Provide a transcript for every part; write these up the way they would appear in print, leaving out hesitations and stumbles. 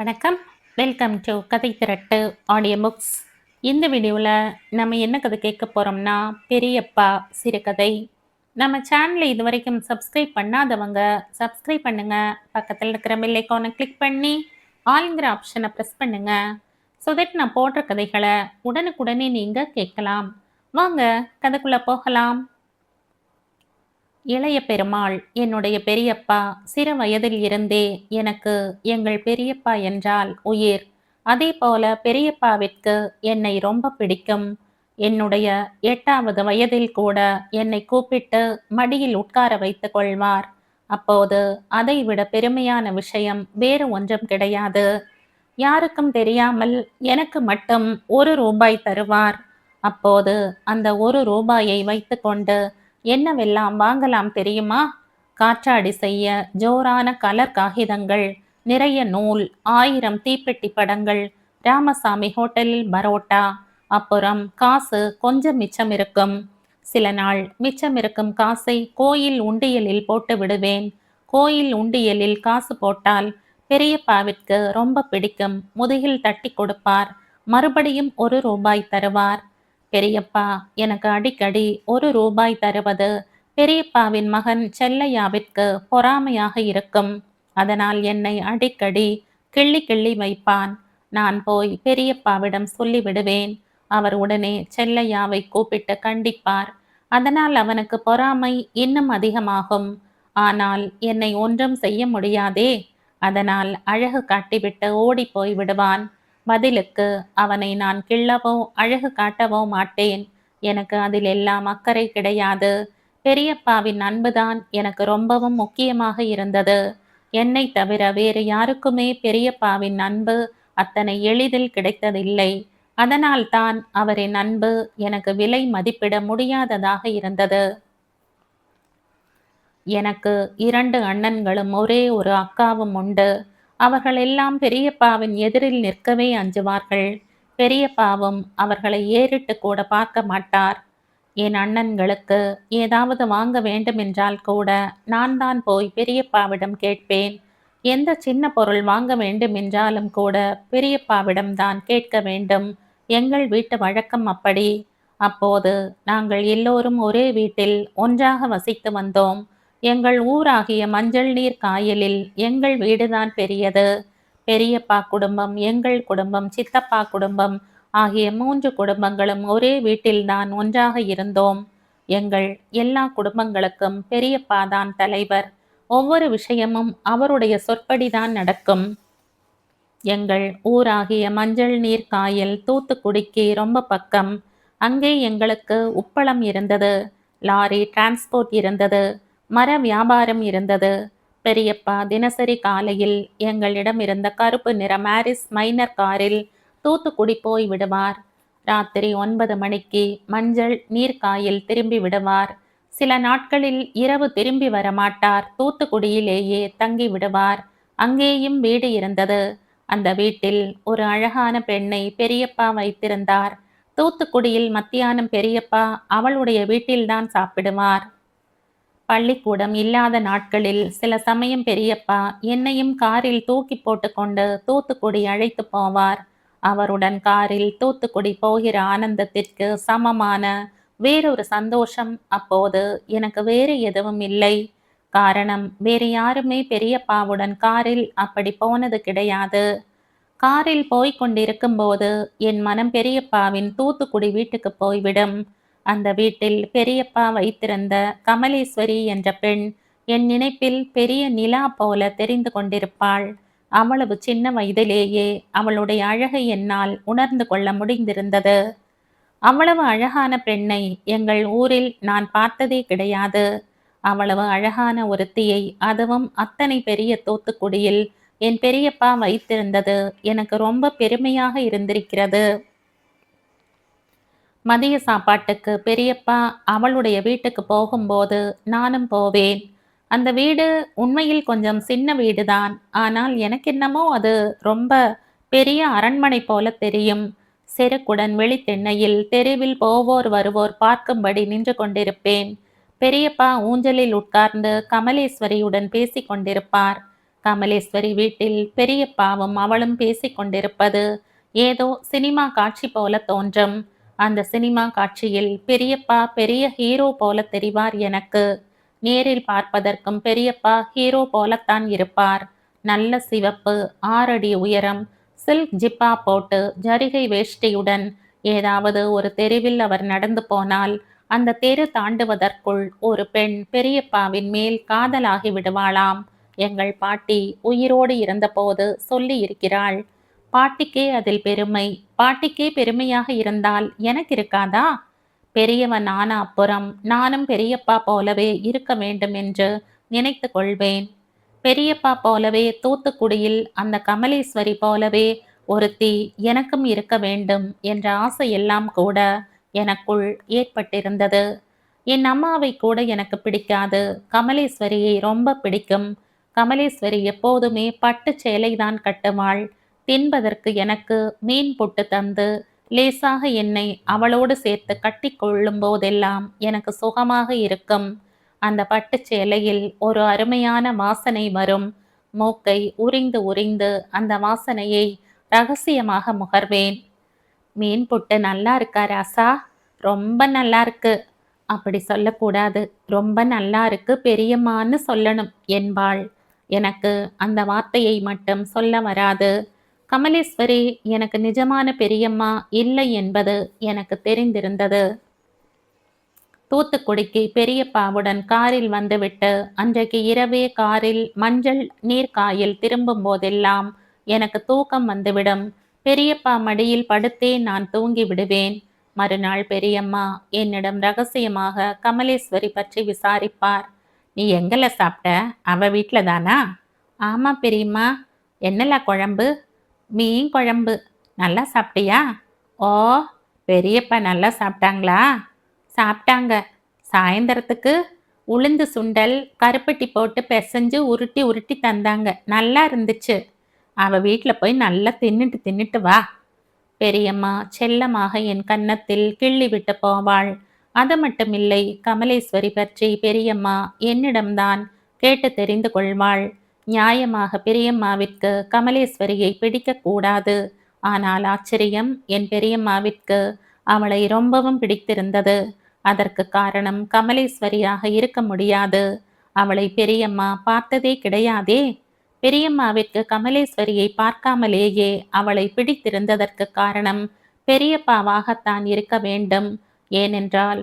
வணக்கம். Welcome to கதை திரட்டு audio books. இந்த வீடியோவில் நம்ம என்ன கதை கேட்க போகிறோம்னா, பெரியப்பா சிறுகதை. நம்ம சேனலை இது வரைக்கும் சப்ஸ்கிரைப் பண்ணாதவங்க சப்ஸ்கிரைப் பண்ணுங்க. பக்கத்தில் இருக்கிற பெல் ஐக்கானை கிளிக் பண்ணி ஆல்ங்கிற ஆப்ஷனை ப்ரெஸ் பண்ணுங்க. ஸோ தட் நான் போடுற கதைகளை உடனுக்குடனே நீங்கள் கேட்கலாம். வாங்க கதைக்குள்ளே போகலாம். இளைய பெருமாள் என்னுடைய பெரியப்பா. சிறு வயதில் இருந்தே எனக்கு எங்கள் பெரியப்பா என்றால் உயிர். அதே போல பெரியப்பாவிற்கு என்னை ரொம்ப பிடிக்கும். என்னுடைய 8வது வயதில் கூட என்னை கூப்பிட்டு மடியில் உட்கார வைத்துக் கொள்வார். அப்போது அதைவிட பெருமையான விஷயம் வேறு ஒன்றும் கிடையாது. யாருக்கும் தெரியாமல் எனக்கு மட்டும் 1 ரூபாய் தருவார். அப்போது அந்த 1 ரூபாயை வைத்துக்கொண்டு என்னவெல்லாம் வாங்கலாம் தெரியுமா? காற்றாடி செய்ய ஜோரான கலர் காகிதங்கள், நிறைய நூல், 1000 தீப்பெட்டி படங்கள், ராமசாமி ஹோட்டலில் பரோட்டா. அப்புறம் காசு கொஞ்சம் மிச்சம் இருக்கும். சில நாள் மிச்சம் இருக்கும் காசை கோயில் உண்டியலில் போட்டு விடுவேன். கோயில் உண்டியலில் காசு போட்டால் பெரியப்பாவிற்கு ரொம்ப பிடிக்கும். முதுகில் தட்டி கொடுப்பார். மறுபடியும் 1 ரூபாய் தருவார். பெரியப்பா எனக்கு அடிக்கடி 1 ரூபாய் தருவது பெரியப்பாவின் மகன் செல்லையாவிற்கு பொறாமையாக இருக்கும். அதனால் என்னை அடிக்கடி கிள்ளி கிள்ளி வைப்பான். நான் போய் பெரியப்பாவிடம் சொல்லிவிடுவேன். அவர் உடனே செல்லையாவை கூப்பிட்டு கண்டிப்பார். அதனால் அவனுக்கு பொறாமை இன்னும் அதிகமாகும். ஆனால் என்னை ஒன்றும் செய்ய முடியாதே. அதனால் அழகு காட்டிவிட்டு ஓடி போய் விடுவான். பதிலுக்கு அவனை நான் கிள்ளவோ அழகு காட்டவோ மாட்டேன். எனக்கு அதில் எல்லாம் அக்கறை கிடையாது. பெரியப்பாவின் அன்புதான் எனக்கு ரொம்பவும் முக்கியமாக இருந்தது. என்னை தவிர வேறு யாருக்குமே பெரியப்பாவின் அன்பு அத்தனை எளிதில் கிடைத்ததில்லை. அதனால்தான் அவரின் அன்பு எனக்கு விலை மதிப்பிட முடியாததாக இருந்தது. எனக்கு 2 அண்ணன்களும் ஒரே ஒரு அக்காவும் உண்டு. அவர்கள் எல்லாம் பெரியப்பாவின் எதிரில் நிற்கவே அஞ்சுவார்கள். பெரியப்பாவும் அவர்களை ஏறிட்டு கூட பார்க்க மாட்டார். என் அண்ணன்களுக்கு ஏதாவது வாங்க வேண்டுமென்றால் கூட நான் தான் போய் பெரியப்பாவிடம் கேட்பேன். எந்த சின்ன பொருள் வாங்க வேண்டுமென்றாலும் கூட பெரியப்பாவிடம் தான் கேட்க வேண்டும். எங்கள் வீட்டு வழக்கம் அப்படி. அப்போது நாங்கள் எல்லோரும் ஒரே வீட்டில் ஒன்றாக வசித்து வந்தோம். எங்கள் ஊராகிய மஞ்சள் நீர் காயலில் எங்கள் வீடுதான் பெரியது. பெரியப்பா குடும்பம், எங்கள் குடும்பம், சித்தப்பா குடும்பம் ஆகிய 3 குடும்பங்களும் ஒரே வீட்டில்தான் ஒன்றாக இருந்தோம். எங்கள் எல்லா குடும்பங்களுக்கும் பெரியப்பா தான் தலைவர். ஒவ்வொரு விஷயமும் அவருடைய சொற்படிதான் நடக்கும். எங்கள் ஊராகிய மஞ்சள் நீர் காயல் தூத்துக்குடிக்கு ரொம்ப பக்கம். அங்கே எங்களுக்கு உப்பளம் இருந்தது. லாரி டிரான்ஸ்போர்ட் இருந்தது. மர வியாபாரம் இருந்தது. பெரியப்பா தினசரி காலையில் எங்களிடம் இருந்த கருப்பு நிற மேரிஸ் மைனர் காரில் தூத்துக்குடி போய் விடுவார். ராத்திரி 9 மணிக்கு மஞ்சள் நீர்க்காயில் திரும்பி விடுவார். சில நாட்களில் இரவு திரும்பி வர மாட்டார். தூத்துக்குடியிலேயே தங்கி விடுவார். அங்கேயும் வீடு இருந்தது. அந்த வீட்டில் ஒரு அழகான பெண்ணை பெரியப்பா வைத்திருந்தார். தூத்துக்குடியில் மத்தியானம் பெரியப்பா அவளுடைய வீட்டில்தான் சாப்பிடுவார். பள்ளிக்கூடம் இல்லாத நாட்களில் சில சமயம் பெரியப்பா என்னையும் காரில் தூக்கி போட்டுக்கொண்டு தூத்துக்குடி அழைத்து போவார். அவருடன் காரில் தூத்துக்குடி போகிற ஆனந்தத்திற்கு சமமான வேறொரு சந்தோஷம் அப்போது எனக்கு வேறு எதுவும் இல்லை. காரணம், வேறு யாருமே பெரியப்பாவுடன் காரில் அப்படி போனது கிடையாது. காரில் போய்க் கொண்டிருக்கும் போது என் மனம் பெரியப்பாவின் தூத்துக்குடி வீட்டுக்கு போய்விடும். அந்த வீட்டில் பெரியப்பா வைத்திருந்த கமலேஸ்வரி என்ற பெண் என் நினைப்பில் பெரிய நிலா போல தெரிந்து கொண்டிருப்பாள். அவ்வளவு சின்ன வயதிலேயே அவளுடைய அழகை என்னால் உணர்ந்து கொள்ள முடிந்திருந்தது. அவ்வளவு அழகான பெண்ணை எங்கள் ஊரில் நான் பார்த்ததே கிடையாது. அவ்வளவு அழகான ஒருத்தியை, அதுவும் அத்தனை பெரிய தூத்துக்குடியில் என் பெரியப்பா வைத்திருந்தது எனக்கு ரொம்ப பெருமையாக இருந்திருக்கிறது. மதிய சாப்பாட்டுக்கு பெரியப்பா அவளுடைய வீட்டுக்கு போகும்போது நானும் போவேன். அந்த வீடு உண்மையில் கொஞ்சம் சின்ன வீடுதான். ஆனால் எனக்கென்னமோ அது ரொம்ப பெரிய அரண்மனை போல தெரியும். செருக்குடன் வெளித்திண்ணையில் தெருவில் போவோர் வருவோர் பார்க்கும்படி நின்று கொண்டிருப்பேன். பெரியப்பா ஊஞ்சலில் உட்கார்ந்து கமலேஸ்வரியுடன் பேசி கொண்டிருப்பார். கமலேஸ்வரி வீட்டில் பெரியப்பாவும் அவளும் பேசிக் கொண்டிருப்பது ஏதோ சினிமா காட்சி போல தோன்றும். அந்த சினிமா காட்சியில் பெரியப்பா பெரிய ஹீரோ போல தெரிவார் எனக்கு. நேரில் பார்ப்பதற்கும் பெரியப்பா ஹீரோ போலத்தான் இருப்பார். நல்ல சிவப்பு, 6 அடி உயரம், சில்க் ஜிப்பா போட்டு ஜரிகை வேஷ்டியுடன் ஏதாவது ஒரு தெருவில் அவர் நடந்து போனால் அந்த தெரு தாண்டுவதற்குள் ஒரு பெண் பெரியப்பாவின் மேல் காதலாகி விடுவாளாம். எங்கள் பாட்டி உயிரோடு இருந்தபோது சொல்லி இருக்கிறாள். பாட்டிக்கே அதில் பெருமை. பாட்டிக்கே பெருமையாக இருந்தால் எனக்கு இருக்காதா? பெரியவன் ஆன அப்புறம் நானும் பெரியப்பா போலவே இருக்க வேண்டும் என்று நினைத்து கொள்வேன். பெரியப்பா போலவே தூத்துக்குடியில் அந்த கமலேஸ்வரி போலவே ஒருத்தி எனக்கும் இருக்க வேண்டும் என்ற ஆசையெல்லாம் கூட எனக்குள் ஏற்பட்டிருந்தது. என் அம்மாவை கூட எனக்கு பிடிக்காது. கமலேஸ்வரியை ரொம்ப பிடிக்கும். கமலேஸ்வரி எப்போதுமே பட்டு சேலைதான் கட்டுவாள். தின்பதற்கு எனக்கு மீன் புட்டு தந்து லேசாக என்னை அவளோடு சேர்த்து கட்டி கொள்ளும் போதெல்லாம் எனக்கு சுகமாக இருக்கும். அந்த பட்டு சேலையில் ஒரு அருமையான வாசனை வரும். மூக்கை உரிந்து உரிந்து அந்த வாசனையை ரகசியமாக முகர்வேன். மீன் புட்டு நல்லா இருக்கா ராசா? ரொம்ப நல்லா இருக்கு. அப்படி சொல்லக்கூடாது. ரொம்ப நல்லா இருக்கு பெரியம்மான்னு சொல்லணும் என்பாள். எனக்கு அந்த வார்த்தையை மட்டும் சொல்ல வராது. கமலேஸ்வரி எனக்கு நிஜமான பெரியம்மா இல்லை என்பது எனக்கு தெரிந்திருந்தது. தூத்துக்குடிக்கு பெரியப்பாவுடன் காரில் வந்துவிட்டு அன்றைக்கு இரவே காரில் மஞ்சள் நீர்க்காயில் திரும்பும் போதெல்லாம் எனக்கு தூக்கம் வந்துவிடும். பெரியப்பா மடியில் படுத்தே நான் தூங்கி விடுவேன். மறுநாள் பெரியம்மா என்னிடம் ரகசியமாக கமலேஸ்வரி பற்றி விசாரிப்பார். நீ எங்கல சாப்பிட்ட? அவ வீட்டில தானா? ஆமா பெரியம்மா. என்னலா குழம்பு? மீன் குழம்பு. நல்லா சாப்பிட்டியா? ஓ, பெரியப்பா நல்லா சாப்பிட்டாங்களா? சாப்பிட்டாங்க. சாயந்தரத்துக்கு உளுந்து சுண்டல் கருப்பட்டி போட்டு பிசைஞ்சு உருட்டி உருட்டி தந்தாங்க. நல்லா இருந்துச்சு. அவ வீட்டில் போய் நல்லா தின்னுட்டு தின்னுட்டு வா. பெரியம்மா செல்லமாக என் கன்னத்தில் கிள்ளி விட்டு போவாள். அது மட்டுமில்லை, கமலேஸ்வரி பற்றி பெரியம்மா என்னிடம்தான் கேட்டு தெரிந்து கொள்வாள். நியாயமாக பெரியம்மாவிற்கு கமலேஸ்வரியை பிடிக்கக்கூடாது. ஆனால் ஆச்சரியம், என் பெரியம்மாவிற்கு அவளை ரொம்பவும் பிடித்திருந்தது. அதற்கு காரணம் கமலேஸ்வரியாக இருக்க முடியாது. அவளை பெரியம்மா பார்த்ததே கிடையாதே. பெரியம்மாவிற்கு கமலேஸ்வரியை பார்க்காமலேயே அவளை பிடித்திருந்ததற்கு காரணம் பெரியப்பாவாகத்தான் இருக்க வேண்டும். ஏனென்றால்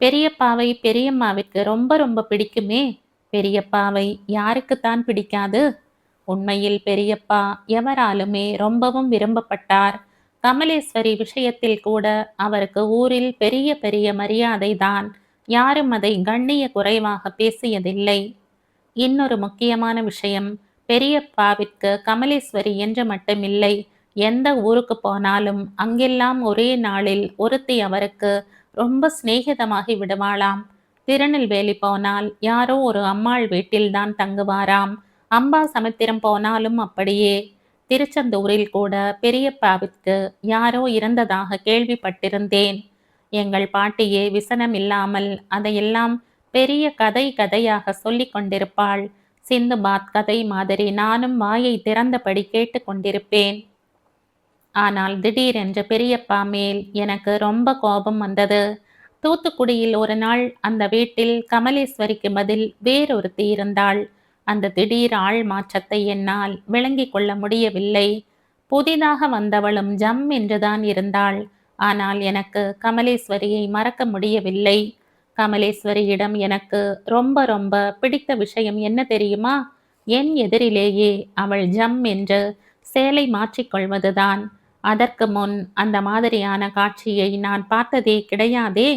பெரியப்பாவை பெரியம்மாவிற்கு ரொம்ப ரொம்ப பிடிக்குமே. பெரியப்பாவை யாருக்குத்தான் பிடிக்காது? உண்மையில் பெரியப்பா எவராலுமே ரொம்பவும் விரும்பப்பட்டார். கமலேஸ்வரி விஷயத்தில் கூட அவருக்கு ஊரில் பெரிய பெரிய மரியாதை தான். யாரும் அதை கண்ணிய குறைவாக பேசியதில்லை. இன்னொரு முக்கியமான விஷயம், பெரியப்பாவிற்கு கமலேஸ்வரி என்று மட்டுமில்லை, எந்த ஊருக்கு போனாலும் அங்கெல்லாம் ஒரே நாளில் ஒருத்தி அவருக்கு ரொம்ப சிநேகிதமாகி விடுவாளாம். திருநெல்வேலி போனால் யாரோ ஒரு அம்மாள் வீட்டில்தான் தங்குவாராம். அம்பா சமுத்திரம் போனாலும் அப்படியே. திருச்செந்தூரில் கூட பெரியப்பாவிற்கு யாரோ இருந்ததாக கேள்விப்பட்டிருந்தேன். எங்கள் பாட்டியே விசனமில்லாமல் அதையெல்லாம் பெரிய கதை கதையாக சொல்லிக் கொண்டிருப்பாள். சிந்துபாத் கதை மாதிரி நானும் வாயை திறந்தபடி கேட்டு கொண்டிருப்பேன். ஆனால் திடீரென்று பெரியப்பா மேல் எனக்கு ரொம்ப கோபம் வந்தது. தூத்துக்குடியில் ஒரு நாள் அந்த வீட்டில் கமலேஸ்வரிக்கு பதில் வேறொருத்தி இருந்தாள். அந்த திடீர் ஆள் மாற்றத்தை என்னால் விளங்கிக் கொள்ள முடியவில்லை. புதிதாக வந்தவளும் ஜம் என்றுதான் இருந்தாள். ஆனால் எனக்கு கமலேஸ்வரியை மறக்க முடியவில்லை. கமலேஸ்வரியிடம் எனக்கு ரொம்ப ரொம்ப பிடித்த விஷயம் என்ன தெரியுமா? என் எதிரிலேயே அவள் ஜம் என்று சேலை மாற்றிக்கொள்வதுதான். அதற்கு முன் அந்த மாதிரியான காட்சியை நான் பார்த்ததே கிடையாதே.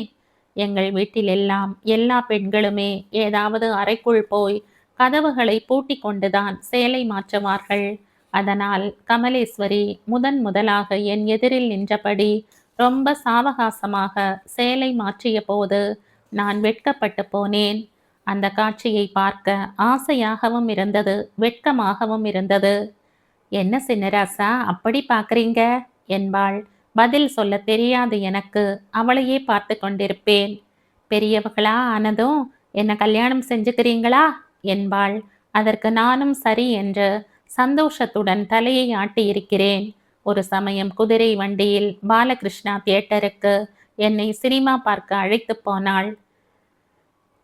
எங்கள் வீட்டிலெல்லாம் எல்லா பெண்களுமே ஏதாவது அறைக்குள் போய் கதவுகளை பூட்டி கொண்டுதான் சேலை மாற்றுவார்கள். அதனால் கமலேஸ்வரி முதலாக என் எதிரில் நின்றபடி ரொம்ப சாவகாசமாக சேலை மாற்றிய போது நான் வெட்கப்பட்டு போனேன். அந்த காட்சியை பார்க்க ஆசையாகவும் இருந்தது, வெட்கமாகவும் இருந்தது. என்ன சின்னராசா அப்படி பார்க்குறீங்க என்பாள். பதில் சொல்ல தெரியாது எனக்கு. அவளையே பார்த்து கொண்டிருப்பேன். பெரியவர்களா ஆனதும் என்ன கல்யாணம் செஞ்சுக்கிறீங்களா என்பாள். அதற்கு நானும் சரி என்று சந்தோஷத்துடன் தலையை ஆட்டியிருக்கிறேன். ஒரு சமயம் குதிரை வண்டியில் பாலகிருஷ்ணா தியேட்டருக்கு என்னை சினிமா பார்க்க அழைத்து போனாள்.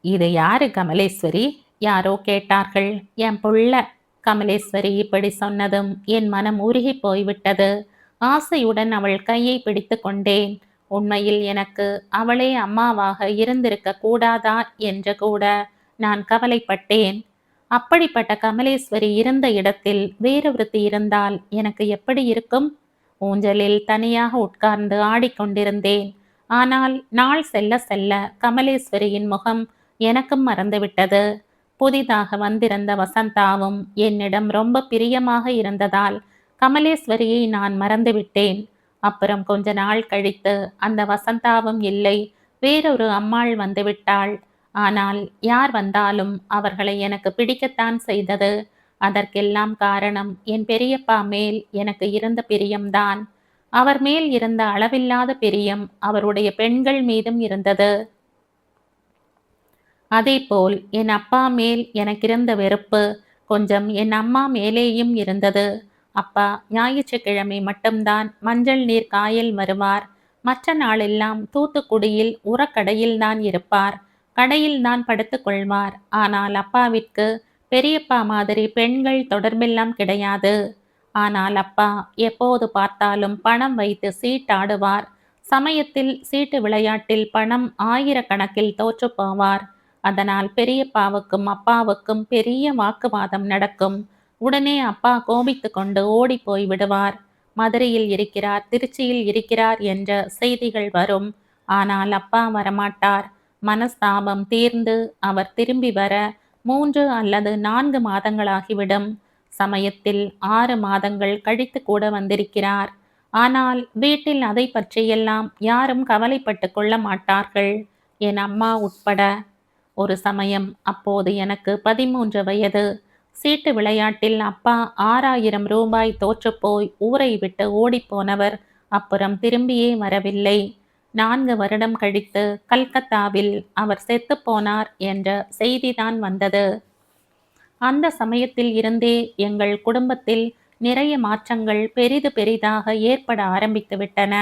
இது யாரு கமலேஸ்வரி? யாரோ கேட்டார்கள். என் புள்ள. கமலேஸ்வரி இப்படி சொன்னதும் என் மனம் உருகி போய்விட்டது. ஆசையுடன் அவள் கையை பிடித்து கொண்டேன். உண்மையில் எனக்கு அவளே அம்மாவாக இருந்திருக்க கூடாதா என்று கூட நான் கவலைப்பட்டேன். அப்படிப்பட்ட கமலேஸ்வரி இருந்த இடத்தில் வேறொருத்தி இருந்தால் எனக்கு எப்படி இருக்கும்? ஊஞ்சலில் தனியாக உட்கார்ந்து ஆடிக்கொண்டிருந்தேன். ஆனால் நாள் செல்ல செல்ல கமலேஸ்வரியின் முகம் எனக்கும் மறந்துவிட்டது. புதிதாக வந்திருந்த வசந்தாவும் என்னிடம் ரொம்ப பிரியமாக இருந்ததால் கமலேஸ்வரியை நான் மறந்துவிட்டேன். அப்புறம் கொஞ்ச நாள் கழித்து அந்த வசந்தாவும் இல்லை, வேறொரு அம்மாள் வந்துவிட்டாள். ஆனால் யார் வந்தாலும் அவர்களை எனக்கு பிடிக்கத்தான் செய்தது. அதற்கெல்லாம் காரணம் என் பெரியப்பா மேல் எனக்கு இருந்த பிரியம்தான். அவர் மேல் இருந்த அளவில்லாத பிரியம் அவருடைய பெண்கள் மீதும் இருந்தது. அதேபோல் என் அப்பா மேல் எனக்கிருந்த வெறுப்பு கொஞ்சம் என் அம்மா மேலேயும் இருந்தது. அப்பா ஞாயிற்றுக்கிழமை மட்டும்தான் மஞ்சள் நீர் காயல் வருவார். மற்ற நாளெல்லாம் தூத்துக்குடியில் உரக்கடையில் தான் இருப்பார். கடையில் தான் படுத்து கொள்வார். ஆனால் அப்பாவிற்கு பெரியப்பா மாதிரி பெண்கள் தொடர்பெல்லாம் கிடையாது. ஆனால் அப்பா எப்போது பார்த்தாலும் பணம் வைத்து சீட்டாடுவார். சமயத்தில் சீட்டு விளையாட்டில் பணம் ஆயிரக்கணக்கில் தோற்று போவார். அதனால் பெரியப்பாவுக்கும் அப்பாவுக்கும் பெரிய வாக்குவாதம் நடக்கும். உடனே அப்பா கோபித்து கொண்டு ஓடி போய் விடுவார். மதுரையில் இருக்கிறார், திருச்சியில் இருக்கிறார் என்ற செய்திகள் வரும். ஆனால் அப்பா வரமாட்டார். மனஸ்தாபம் தீர்ந்து அவர் திரும்பி வர 3 அல்லது 4 மாதங்களாகிவிடும். சமயத்தில் 6 மாதங்கள் கழித்து கூட வந்திருக்கிறார். ஆனால் வீட்டில் அதை பற்றியெல்லாம் யாரும் கவலைப்பட்டு கொள்ள மாட்டார்கள், என் அம்மா உட்பட. ஒரு சமயம் அப்போது எனக்கு 13 வயது. சீட்டு விளையாட்டில் அப்பா 6000 ரூபாய் தோற்றுப்போய் ஊரை விட்டு ஓடிப்போனவர் அப்புறம் திரும்பியே வரவில்லை. 4 வருடம் கழித்து கல்கத்தாவில் அவர் செத்துப்போனார் என்ற செய்திதான் வந்தது. அந்த சமயத்தில் இருந்தே எங்கள் குடும்பத்தில் நிறைய மாற்றங்கள் பெரிது பெரிதாக ஏற்பட ஆரம்பித்து விட்டன.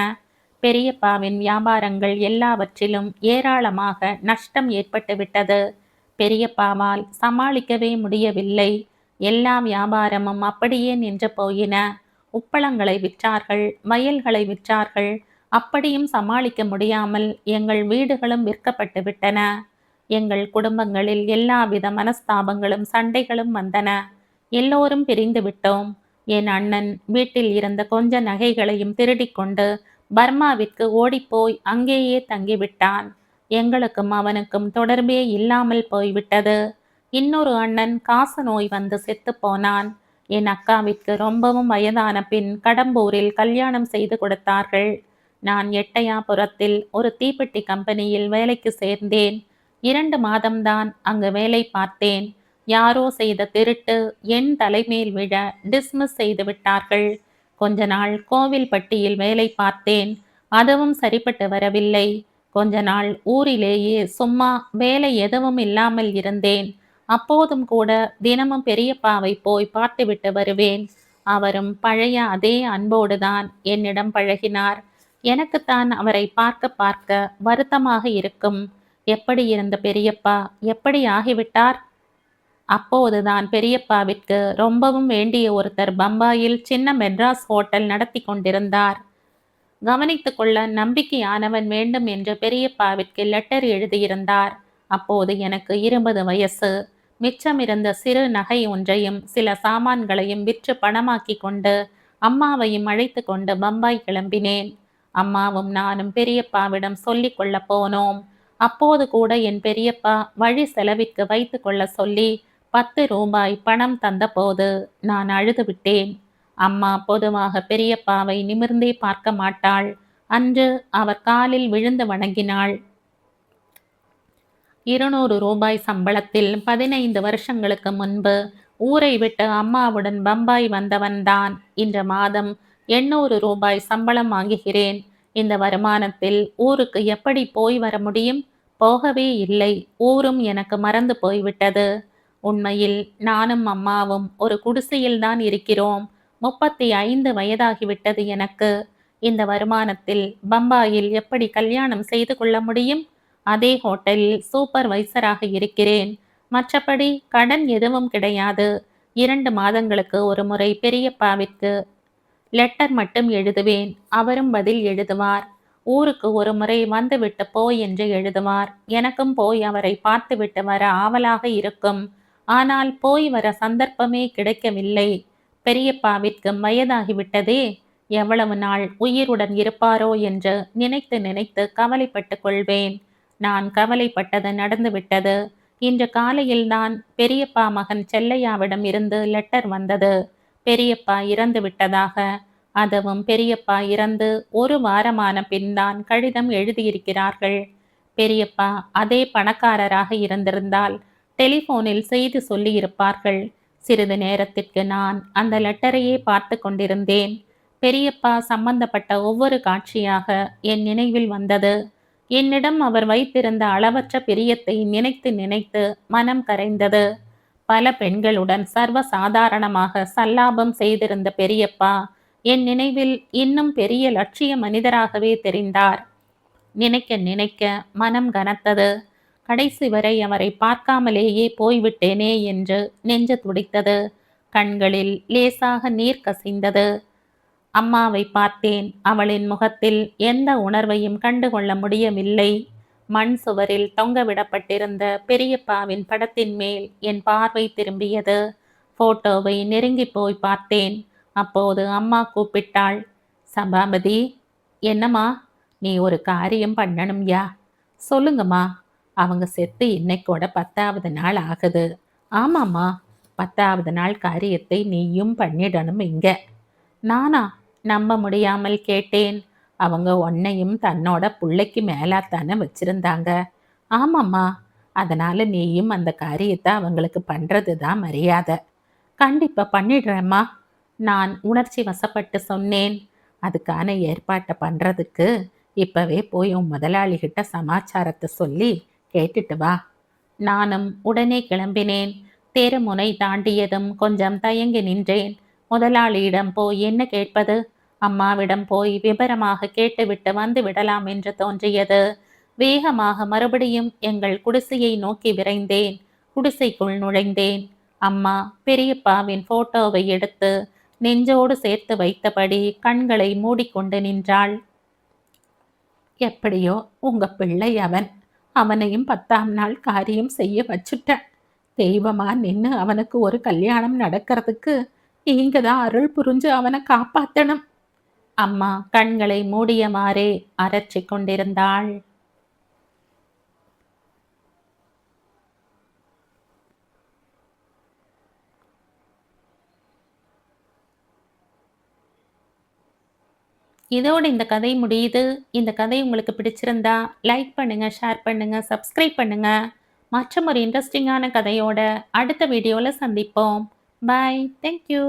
பெரியப்பாவின் வியாபாரங்கள் எல்லாவற்றிலும் ஏராளமாக நஷ்டம் ஏற்பட்டு விட்டது. பெரியப்பாவால் சமாளிக்கவே முடியவில்லை. எல்லா வியாபாரமும் அப்படியே நின்று போயின. உப்பளங்களை விற்றார்கள், வயல்களை விற்றார்கள். அப்படியும் சமாளிக்க முடியாமல் எங்கள் வீடுகளும் விற்கப்பட்டு விட்டன. எங்கள் குடும்பங்களில் எல்லாவித மனஸ்தாபங்களும் சண்டைகளும் வந்தன. எல்லோரும் பிரிந்து விட்டோம். என் அண்ணன் வீட்டில் இருந்த கொஞ்ச நகைகளையும் திருடிக்கொண்டு பர்மாவிற்கு ஓடிப்போய் அங்கேயே தங்கிவிட்டான். எங்களுக்கும் அவனுக்கும் தொடர்பே இல்லாமல் போய்விட்டது. இன்னொரு அண்ணன் காச நோய் வந்து செத்து போனான். என் அக்காவிற்கு ரொம்பவும் வயதான பின் கடம்பூரில் கல்யாணம் செய்து கொடுத்தார்கள். நான் எட்டயாபுரத்தில் ஒரு தீப்பெட்டி கம்பெனியில் வேலைக்கு சேர்ந்தேன். 2 மாதம்தான் அங்கு வேலை பார்த்தேன். யாரோ செய்த திருட்டு என் தலைமேல் விழ டிஸ்மிஸ் செய்து விட்டார்கள். கொஞ்ச நாள் கோவில்பட்டியில் வேலை பார்த்தேன். அதுவும் சரிப்பட்டு வரவில்லை. கொஞ்ச நாள் ஊரிலேயே சும்மா வேலை எதுவும் இல்லாமல் இருந்தேன். அப்போதும் கூட தினமும் பெரியப்பாவை போய் பார்த்துவிட்டு வருவேன். அவரும் பழைய அதே அன்போடுதான் என்னிடம் பழகினார். எனக்குத்தான் அவரை பார்க்க பார்க்க வருத்தமாக இருக்கும். எப்படி இருந்த பெரியப்பா எப்படி ஆகிவிட்டார்? அப்போதுதான் பெரியப்பாவிற்கு ரொம்பவும் வேண்டிய ஒருத்தர் பம்பாயில் சின்ன மெட்ராஸ் ஹோட்டல் நடத்தி கொண்டிருந்தார். கவனித்து கொள்ள நம்பிக்கையானவன் வேண்டும் என்று பெரியப்பாவிற்கு லெட்டர் எழுதியிருந்தார். அப்போது எனக்கு 20 வயசு. மிச்சமிருந்த சிறு நகை ஒன்றையும் சில சாமான்களையும் விற்று பணமாக்கி கொண்டு அம்மாவையும் அழைத்து கொண்டு பம்பாய் கிளம்பினேன். அம்மாவும் நானும் பெரியப்பாவிடம் சொல்லிக் கொள்ள போனோம். அப்போது கூட என் பெரியப்பா வழி செலவிற்கு வைத்து கொள்ள சொல்லி 10 ரூபாய் பணம் தந்தபோது நான் அழுது விட்டேன். அம்மா பொதுவாக பெரியப்பாவை நிமிர்ந்தே பார்க்க மாட்டாள். அன்று அவர் காலில் விழுந்து வணங்கினாள். 200 ரூபாய் சம்பளத்தில் 15 வருஷங்களுக்கு முன்பு ஊரை விட்டு அம்மாவுடன் பம்பாய் வந்தவன்தான். இன்று மாதம் 800 ரூபாய் சம்பளம் வாங்குகிறேன். இந்த வருமானத்தில் ஊருக்கு எப்படி போய் வர முடியும்? போகவே இல்லை. ஊரும் எனக்கு மறந்து போய்விட்டது. உண்மையில் நானும் அம்மாவும் ஒரு குடிசையில்தான் இருக்கிறோம். 35 வயதாகிவிட்டது எனக்கு. இந்த வருமானத்தில் பம்பாயில் எப்படி கல்யாணம் செய்து கொள்ள முடியும்? அதே ஹோட்டலில் சூப்பர்வைசராக இருக்கிறேன். மற்றபடி கடன் எதுவும் கிடையாது. 2 மாதங்களுக்கு ஒரு முறை பெரியப்பாவிற்கு லெட்டர் மட்டும் எழுதுவேன். அவரும் பதில் எழுதுவார். ஊருக்கு ஒரு முறை வந்துவிட்டு போ என்று எழுதுவார். எனக்கும் போய் அவரை பார்த்துவிட்டு வர ஆவலாக இருக்கும். ஆனால் போய் வர சந்தர்ப்பமே கிடைக்கவில்லை. பெரியப்பாவிற்கு வயதாகிவிட்டதே. எவ்வளவு நாள் உயிருடன் இருப்பாரோ என்று நினைத்து நினைத்து கவலைப்பட்டு கொள்வேன். நான் கவலைப்பட்டது நடந்துவிட்டது. இன்று காலையில்தான் பெரியப்பா மகன் செல்லையாவிடம் இருந்து லெட்டர் வந்தது. பெரியப்பா இறந்து விட்டதாக. அதுவும் பெரியப்பா இறந்து ஒரு வாரமான பின்தான் கடிதம் எழுதியிருக்கிறார்கள். பெரியப்பா அதே பணக்காரராக இருந்திருந்தால் டெலிபோனில் செய்தி சொல்லியிருப்பார்கள். சிறிது நேரத்திற்கு நான் அந்த லெட்டரையே பார்த்து கொண்டிருந்தேன். பெரியப்பா சம்பந்தப்பட்ட ஒவ்வொரு காட்சியாக என் நினைவில் வந்தது. என்னிடம் அவர் வைத்திருந்த அளவற்ற பிரியத்தை நினைத்து நினைத்து மனம் கரைந்தது. பல பெண்களுடன் சர்வ சாதாரணமாக சல்லாபம் செய்திருந்த பெரியப்பா என் நினைவில் இன்னும் பெரிய லட்சிய மனிதராகவே தெரிந்தார். நினைக்க நினைக்க மனம் கனத்தது. கடைசி வரை அவரை பார்க்காமலேயே போய்விட்டேனே என்று நெஞ்சு துடித்தது. கண்களில் லேசாக நீர் கசிந்தது. அம்மாவை பார்த்தேன். அவளின் முகத்தில் எந்த உணர்வையும் கண்டுகொள்ள முடியவில்லை. மண் சுவரில் தொங்கவிடப்பட்டிருந்த பெரியப்பாவின் படத்தின் மேல் என் பார்வை திரும்பியது. போட்டோவை நெருங்கி போய் பார்த்தேன். அப்போது அம்மா கூப்பிட்டாள். சபாபதி, என்னம்மா? நீ ஒரு காரியம் பண்ணணும்யா. சொல்லுங்கம்மா. அவங்க செத்து இன்னைக்கோட 10வது நாள் ஆகுது. ஆமாம்மா, 10வது நாள் காரியத்தை நீயும் பண்ணிடணும் இங்க. நானா? நம்ப முடியாமல் கேட்டேன். அவங்க உன்னையும் தன்னோட புள்ளைக்கு மேலாத்தானே வச்சிருந்தாங்க. ஆமாம்மா, அதனால நீயும் அந்த காரியத்தை அவங்களுக்கு பண்றது தான் மரியாதை. கண்டிப்பா பண்ணிடுறேம்மா. நான் உணர்ச்சி வசப்பட்டு சொன்னேன். அதுக்கான ஏற்பாட்டை பண்றதுக்கு இப்பவே போய் உன் முதலாளிகிட்ட சமாச்சாரத்தை சொல்லி கேட்டுட்டு வா. நானும் உடனே கிளம்பினேன். தெருமுனை தாண்டியதும் கொஞ்சம் தயங்கி நின்றேன். முதலாளியிடம் போய் என்ன கேட்பது? அம்மாவிடம் போய் விபரமாக கேட்டுவிட்டு வந்து விடலாம் என்று தோன்றியது. வேகமாக மறுபடியும் எங்கள் குடிசையை நோக்கி விரைந்தேன். குடிசைக்குள் நுழைந்தேன். அம்மா பெரியப்பாவின் போட்டோவை எடுத்து நெஞ்சோடு சேர்த்து வைத்தபடி கண்களை மூடிக்கொண்டு நின்றாள். எப்படியோ உங்க பிள்ளை அவன். அவனையும் 10ஆம் நாள் காரியம் செய்ய வச்சுட்ட. தெய்வமா நின்று அவனுக்கு ஒரு கல்யாணம் நடக்கிறதுக்கு நீங்க தான் அருள் புரிஞ்சு அவனை காப்பாத்தணும். அம்மா கண்களை மூடியமாறே அரற்றி கொண்டிருந்தாள். இதோடு இந்த கதை முடியுது. இந்த கதை உங்களுக்கு பிடிச்சிருந்தா லைக் பண்ணுங்க, ஷேர் பண்ணுங்க, சப்ஸ்கிரைப் பண்ணுங்க. மற்றும் ஒரு இன்ட்ரெஸ்டிங்கான கதையோட அடுத்த வீடியோவில் சந்திப்போம். பாய். தேங்க்யூ.